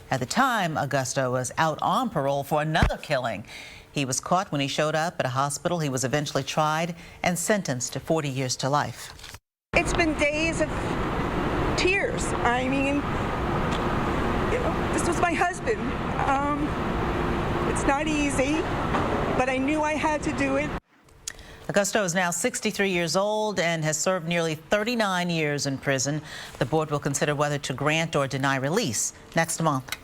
At the time, Augusto was out on parole for another killing. He was caught when he showed up at a hospital. He was eventually tried and sentenced to 40 years to life. It's been days of tears. I mean, this was my husband. It's not easy, but I knew I had to do it. Augusto is now 63 years old and has served nearly 39 years in prison. The board will consider whether to grant or deny release next month.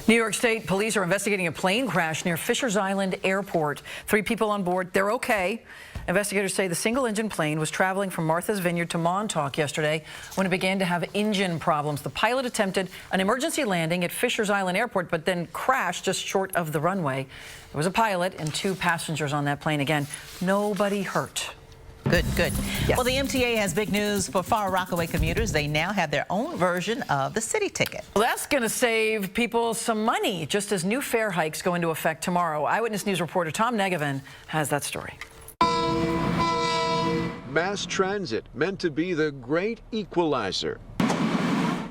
New York State police are investigating a plane crash near Fishers Island Airport. 3 people on board. They're okay. Investigators say the single-engine plane was traveling from Martha's Vineyard to Montauk yesterday when it began to have engine problems. The pilot attempted an emergency landing at Fishers Island Airport, but then crashed just short of the runway. There was a pilot and 2 passengers on that plane. Again, nobody hurt. Good. Yes. Well, the MTA has big news for Far Rockaway commuters. They now have their own version of the city ticket. Well, that's going to save people some money, just as new fare hikes go into effect tomorrow. Eyewitness News reporter Tom Negevin has that story. Mass transit meant to be the great equalizer.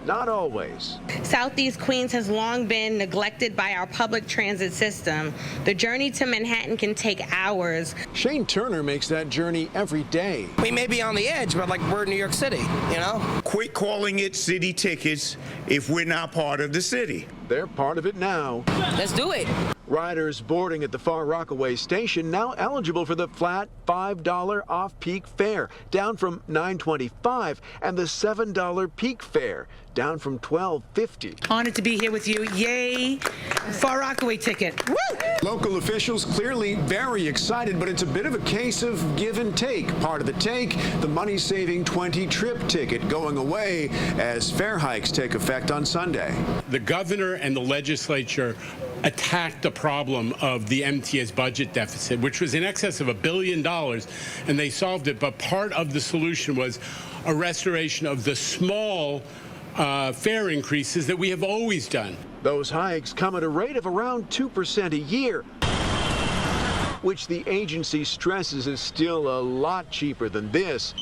Not always. Southeast Queens has long been neglected by our public transit system. The journey to Manhattan can take hours. Shane Turner makes that journey every day. We may be on the edge, but like we're in New York City, you know? Quit calling it city tickets if we're not part of the city. They're part of it now. Let's do it. Riders boarding at the Far Rockaway station now eligible for the flat $5 off-peak fare, down from $9.25, and the $7 peak fare, down from $12.50. Honored to be here with you. Yay, Far Rockaway ticket. Woo! Local officials clearly very excited, but it's a bit of a case of give and take. Part of the take, the money-saving 20-trip ticket going away as fare hikes take effect on Sunday. The governor and the legislature attacked the problem of the MTA's budget deficit, which was in excess of $1 billion, and they solved it. But part of the solution was a restoration of the small fare increases that we have always done. Those hikes come at a rate of around 2% a year, which the agency stresses is still a lot cheaper than this.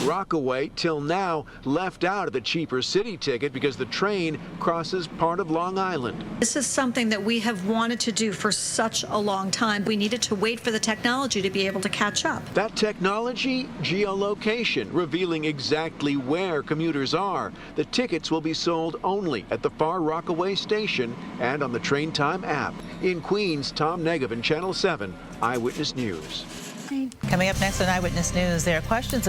Rockaway, till now, left out of the cheaper city ticket because the train crosses part of Long Island. This is something that we have wanted to do for such a long time. We needed to wait for the technology to be able to catch up. That technology, geolocation, revealing exactly where commuters are. The tickets will be sold only at the Far Rockaway station and on the Train Time app. In Queens, Tom Negevin, Channel 7, Eyewitness News. Coming up next on Eyewitness News, there are questions about